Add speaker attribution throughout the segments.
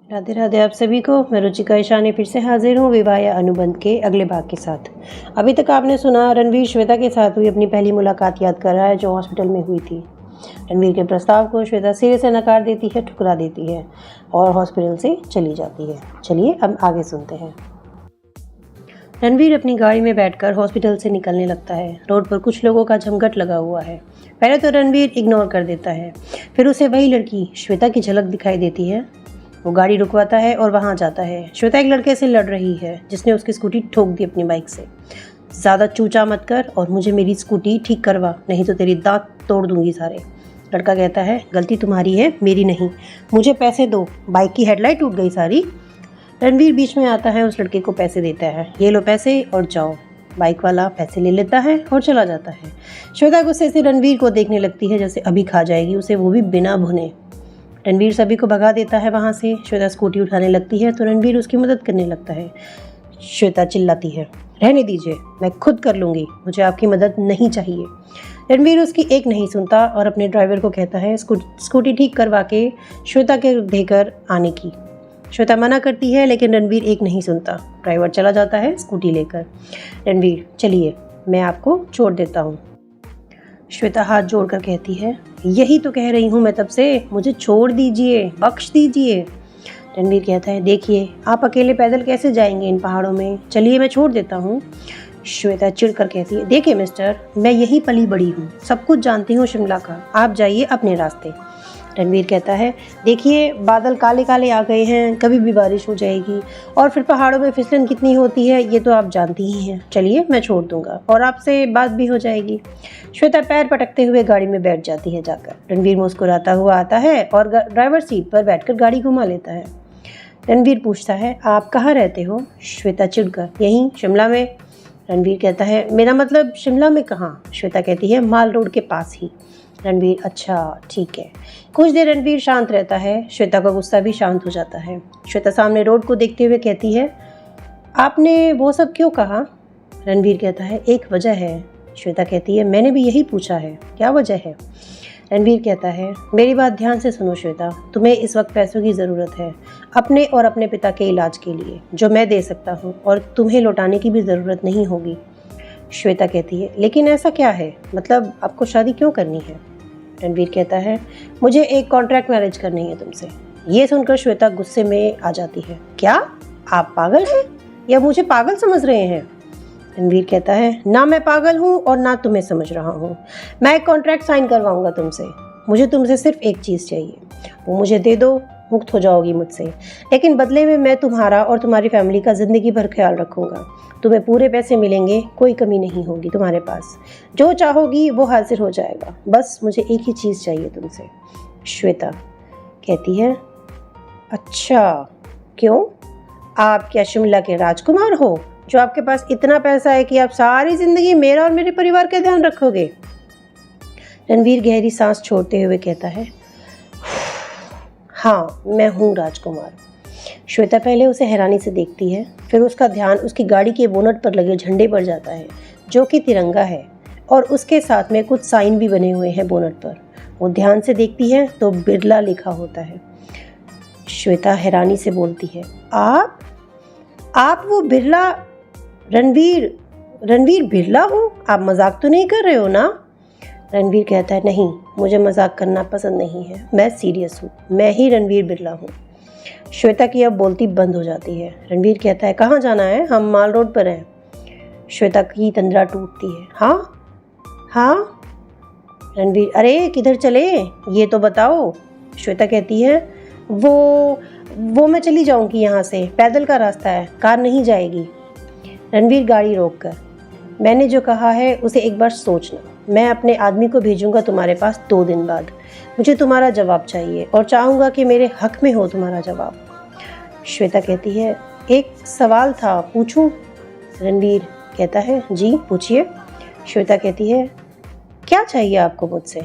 Speaker 1: राधे राधे आप सभी को। मैं रुचिका ईशानी फिर से हाजिर हूँ विवाह या अनुबंध के अगले भाग के साथ। अभी तक आपने सुना रणवीर श्वेता के साथ हुई अपनी पहली मुलाकात याद कर रहा है जो हॉस्पिटल में हुई थी। रणवीर के प्रस्ताव को श्वेता सिरे से नकार देती है, ठुकरा देती है और हॉस्पिटल से चली जाती है। चलिए अब आगे सुनते हैं। रणवीर अपनी गाड़ी में बैठकर हॉस्पिटल से निकलने लगता है। रोड पर कुछ लोगों का जमघट लगा हुआ है। पहले तो रणवीर इग्नोर कर देता है, फिर उसे वही लड़की श्वेता की झलक दिखाई देती है। वो गाड़ी रुकवाता है और वहाँ जाता है। श्वेता एक लड़के से लड़ रही है जिसने उसकी स्कूटी ठोक दी अपनी बाइक से। ज़्यादा चूचा मत कर और मुझे मेरी स्कूटी ठीक करवा, नहीं तो तेरी दांत तोड़ दूंगी सारे। लड़का कहता है गलती तुम्हारी है, मेरी नहीं, मुझे पैसे दो, बाइक की हेडलाइट टूट गई सारी। रणवीर बीच में आता है, उस लड़के को पैसे देता है। ये लो पैसे और जाओ। बाइक वाला पैसे ले लेता है और चला जाता है। श्वेता गुस्से से रणवीर को देखने लगती है जैसे अभी खा जाएगी उसे, वो भी बिना भुने। रणवीर सभी को भगा देता है वहाँ से। श्वेता स्कूटी उठाने लगती है तो रणवीर उसकी मदद करने लगता है। श्वेता चिल्लाती है रहने दीजिए, मैं खुद कर लूँगी, मुझे आपकी मदद नहीं चाहिए। रणवीर उसकी एक नहीं सुनता और अपने ड्राइवर को कहता है स्कूटी ठीक करवा के श्वेता के देकर आने की। श्वेता मना करती है लेकिन रणवीर एक नहीं सुनता। ड्राइवर चला जाता है स्कूटी लेकर। रणवीर चलिए, मैं आपको छोड़ देता हूँ। श्वेता हाथ जोड़कर कहती है यही तो कह रही हूँ मैं तब से, मुझे छोड़ दीजिए, बख्श दीजिए। रणवीर कहता है देखिए आप अकेले पैदल कैसे जाएंगे इन पहाड़ों में, चलिए मैं छोड़ देता हूँ। श्वेता चिढ़कर कहती है देखिए मिस्टर, मैं यही पली बड़ी हूँ, सब कुछ जानती हूँ शिमला का, आप जाइए अपने रास्ते। रणवीर कहता है देखिए बादल काले काले आ गए हैं, कभी भी बारिश हो जाएगी और फिर पहाड़ों में फिसलन कितनी होती है ये तो आप जानती ही हैं, चलिए मैं छोड़ दूंगा और आपसे बात भी हो जाएगी। श्वेता पैर पटकते हुए गाड़ी में बैठ जाती है जाकर। रणवीर मुस्कुराता हुआ आता है और ड्राइवर सीट पर बैठकर गाड़ी घुमा लेता है। रणवीर पूछता है आप कहाँ रहते हो? श्वेता चिढ़कर यहीं शिमला में। रणवीर कहता है मेरा मतलब शिमला में कहाँ? श्वेता कहती है माल रोड के पास ही। रणवीर अच्छा ठीक है। कुछ देर रणवीर शांत रहता है। श्वेता का गुस्सा भी शांत हो जाता है। श्वेता सामने रोड को देखते हुए कहती है आपने वो सब क्यों कहा? रणवीर कहता है एक वजह है। श्वेता कहती है मैंने भी यही पूछा है, क्या वजह है? रणवीर कहता है मेरी बात ध्यान से सुनो श्वेता, तुम्हें इस वक्त पैसों की ज़रूरत है अपने और अपने पिता के इलाज के लिए, जो मैं दे सकता हूँ और तुम्हें लौटाने की भी ज़रूरत नहीं होगी। श्वेता कहती है लेकिन ऐसा क्या है, मतलब आपको शादी क्यों करनी है? रणवीर कहता है मुझे एक कॉन्ट्रैक्ट मैरिज करनी है तुमसे। ये सुनकर श्वेता गुस्से में आ जाती है क्या आप पागल हैं या मुझे पागल समझ रहे हैं? रणवीर कहता है ना मैं पागल हूँ और ना तुम्हें समझ रहा हूँ, मैं एक कॉन्ट्रैक्ट साइन करवाऊंगा तुमसे। मुझे तुमसे सिर्फ एक चीज़ चाहिए, वो मुझे दे दो, मुक्त हो जाओगी मुझसे, लेकिन बदले में मैं तुम्हारा और तुम्हारी फैमिली का ज़िंदगी भर ख्याल रखूँगा। तुम्हें पूरे पैसे मिलेंगे, कोई कमी नहीं होगी तुम्हारे पास, जो चाहोगी वो हासिल हो जाएगा, बस मुझे एक ही चीज़ चाहिए तुमसे। श्वेता कहती है अच्छा क्यों, आप क्या शिमला के राजकुमार हो जो आपके पास इतना पैसा है कि आप सारी ज़िंदगी मेरा और मेरे परिवार का ध्यान रखोगे? रणवीर गहरी सांस छोड़ते हुए कहता है हाँ मैं हूँ राजकुमार। श्वेता पहले उसे हैरानी से देखती है, फिर उसका ध्यान उसकी गाड़ी के बोनट पर लगे झंडे पर जाता है जो कि तिरंगा है और उसके साथ में कुछ साइन भी बने हुए हैं बोनट पर। वो ध्यान से देखती है तो बिरला लिखा होता है। श्वेता हैरानी से बोलती है आप वो बिरला रणवीर बिरला हो? आप मजाक तो नहीं कर रहे हो ना? रणवीर कहता है नहीं, मुझे मजाक करना पसंद नहीं है, मैं सीरियस हूँ, मैं ही रणवीर बिरला हूँ। श्वेता की अब बोलती बंद हो जाती है। रणवीर कहता है कहाँ जाना है? हम माल रोड पर हैं। श्वेता की तंद्रा टूटती है। हाँ। रणवीर अरे किधर चले ये तो बताओ। श्वेता कहती है वो मैं चली जाऊँगी यहाँ से, पैदल का रास्ता है, कार नहीं जाएगी। रणवीर गाड़ी रोककर मैंने जो कहा है उसे एक बार सोचना, मैं अपने आदमी को भेजूंगा तुम्हारे पास 2 दिन बाद। मुझे तुम्हारा जवाब चाहिए और चाहूँगा कि मेरे हक में हो तुम्हारा जवाब। श्वेता कहती है एक सवाल था, पूछूं? रणवीर कहता है जी पूछिए। श्वेता कहती है क्या चाहिए आपको मुझसे?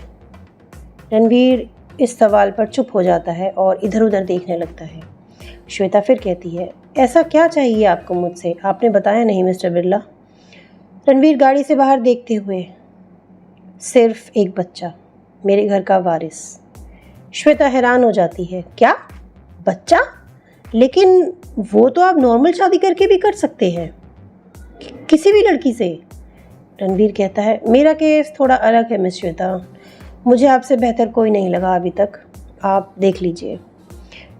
Speaker 1: रणवीर इस सवाल पर चुप हो जाता है और इधर उधर देखने लगता है। श्वेता फिर कहती है ऐसा क्या चाहिए आपको मुझसे, आपने बताया नहीं मिस्टर बिरला। रणवीर गाड़ी से बाहर देखते हुए सिर्फ एक बच्चा, मेरे घर का वारिस। श्वेता हैरान हो जाती है क्या बच्चा? लेकिन वो तो आप नॉर्मल शादी करके भी कर सकते हैं, किसी भी लड़की से। रणवीर कहता है, मेरा केस थोड़ा अलग है मिस श्वेता, मुझे आपसे बेहतर कोई नहीं लगा अभी तक, आप देख लीजिए।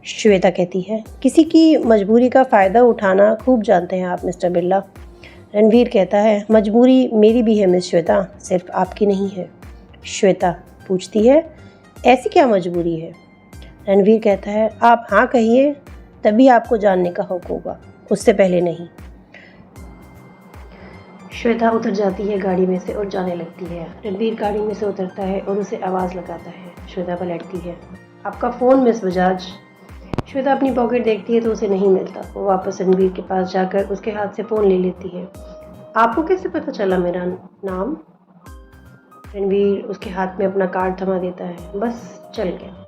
Speaker 1: श्वेता कहती है, किसी की मजबूरी का फ़ायदा उठाना खूब जानते हैं आप मिस्टर बिरला। रणवीर कहता है, मजबूरी मेरी भी है मिस श्वेता, सिर्फ आपकी नहीं है। श्वेता पूछती है, ऐसी क्या मजबूरी है? रणवीर कहता है, आप हाँ कहिए तभी आपको जानने का हक होगा, उससे पहले नहीं। श्वेता उतर जाती है गाड़ी में से और जाने लगती है। रणवीर गाड़ी में से उतरता है और उसे आवाज़ लगाता है। श्वेता पलटती है, आपका फ़ोन मिस बजाज। श्वेता अपनी पॉकेट देखती है तो उसे नहीं मिलता। वो वापस रणवीर के पास जाकर उसके हाथ से फ़ोन ले लेती है। आपको कैसे पता चला मेरा नाम? रणवीर उसके हाथ में अपना कार्ड थमा देता है, बस चल गया।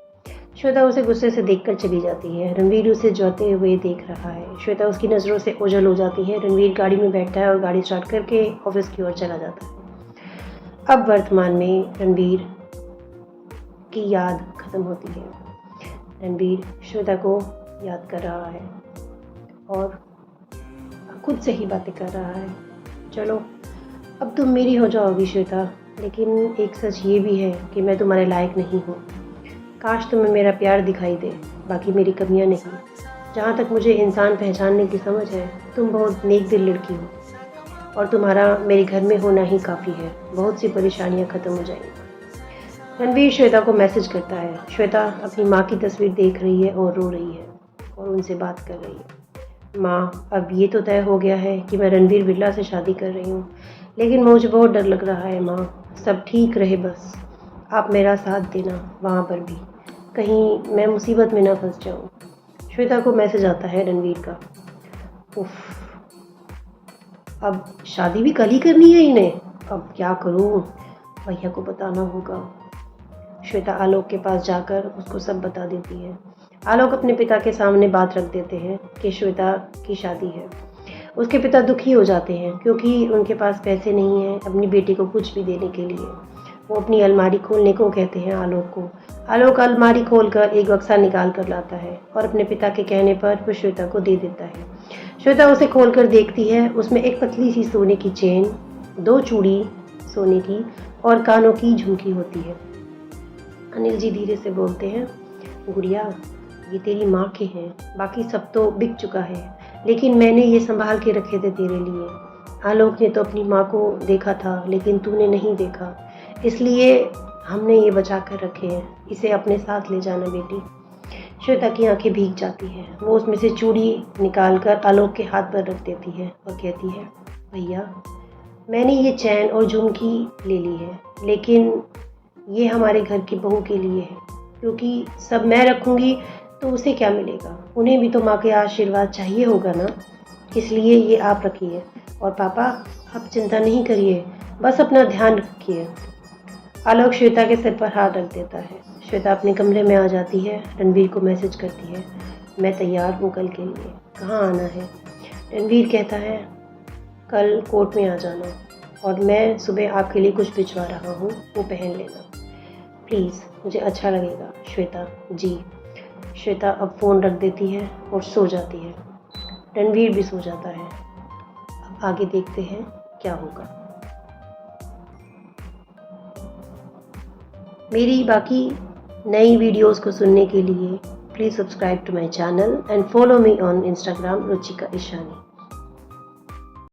Speaker 1: श्वेता उसे गुस्से से देखकर चली जाती है। रणवीर उसे जाते हुए देख रहा है। श्वेता उसकी नज़रों से ओझल हो जाती है। रणवीर गाड़ी में बैठता है और गाड़ी स्टार्ट करके ऑफिस की ओर चला जाता है। अब वर्तमान में रणवीर की याद खत्म होती है। रणवीर श्वेता को याद कर रहा है और खुद से ही बातें कर रहा है। चलो अब तुम मेरी हो जाओगी श्वेता, लेकिन एक सच ये भी है कि मैं तुम्हारे लायक नहीं हूँ। काश तुम्हें मेरा प्यार दिखाई दे, बाकी मेरी कमियां नहीं। जहाँ तक मुझे इंसान पहचानने की समझ है, तुम बहुत नेक दिल लड़की हो और तुम्हारा मेरे घर में होना ही काफ़ी है। बहुत सी परेशानियाँ ख़त्म हो जाएंगी। रणवीर श्वेता को मैसेज करता है। श्वेता अपनी माँ की तस्वीर देख रही है और रो रही है और उनसे बात कर रही है। माँ, अब ये तो तय हो गया है कि मैं रणवीर बिरला से शादी कर रही हूँ, लेकिन मुझे बहुत डर लग रहा है माँ। सब ठीक रहे, बस आप मेरा साथ देना वहाँ पर भी, कहीं मैं मुसीबत में ना फंस जाऊँ। श्वेता को मैसेज आता है रणवीर का। उफ, अब शादी भी कल ही करनी है इन्हें, अब क्या करूँ? भैया को बताना होगा। श्वेता आलोक के पास जाकर उसको सब बता देती है। आलोक अपने पिता के सामने बात रख देते हैं कि श्वेता की शादी है। उसके पिता दुखी हो जाते हैं क्योंकि उनके पास पैसे नहीं हैं अपनी बेटी को कुछ भी देने के लिए। वो अपनी अलमारी खोलने को कहते हैं आलोक को। आलोक अलमारी खोलकर एक बक्सा निकाल कर लाता है और अपने पिता के कहने पर वो श्वेता को दे देता है। श्वेता उसे खोलकर देखती है। उसमें एक पतली सी सोने की चेन, 2 चूड़ी सोने की और कानों की झुमकी होती है। अनिल जी धीरे से बोलते हैं, गुड़िया ये तेरी माँ के हैं, बाकी सब तो बिक चुका है, लेकिन मैंने ये संभाल के रखे थे तेरे लिए। आलोक ने तो अपनी माँ को देखा था लेकिन तूने नहीं देखा, इसलिए हमने ये बचा कर रखे हैं, इसे अपने साथ ले जाना बेटी। श्वेता की आंखें भीग जाती हैं। वो उसमें से चूड़ी निकाल कर आलोक के हाथ पर रख देती है और कहती है, भैया मैंने ये चैन और झुमकी ले ली है, लेकिन ये हमारे घर की बहू के लिए है, क्योंकि सब मैं रखूँगी तो उसे क्या मिलेगा? उन्हें भी तो माँ के आशीर्वाद चाहिए होगा ना, इसलिए ये आप रखिए। और पापा आप चिंता नहीं करिए, बस अपना ध्यान रखिए। आलोक श्वेता के सिर पर हाथ रख देता है। श्वेता अपने कमरे में आ जाती है। रणवीर को मैसेज करती है, मैं तैयार हूँ कल के लिए, कहाँ आना है? रणवीर कहता है, कल कोर्ट में आ जाना और मैं सुबह आपके लिए कुछ भिजवा रहा हूँ, वो पहन लेना प्लीज़, मुझे अच्छा लगेगा। श्वेता, जी। श्वेता अब फ़ोन रख देती है और सो जाती है। रणवीर भी सो जाता है। अब आगे देखते हैं क्या होगा। मेरी बाकी नई वीडियोस को सुनने के लिए please subscribe to my channel and follow me on Instagram Ruchika Ishani.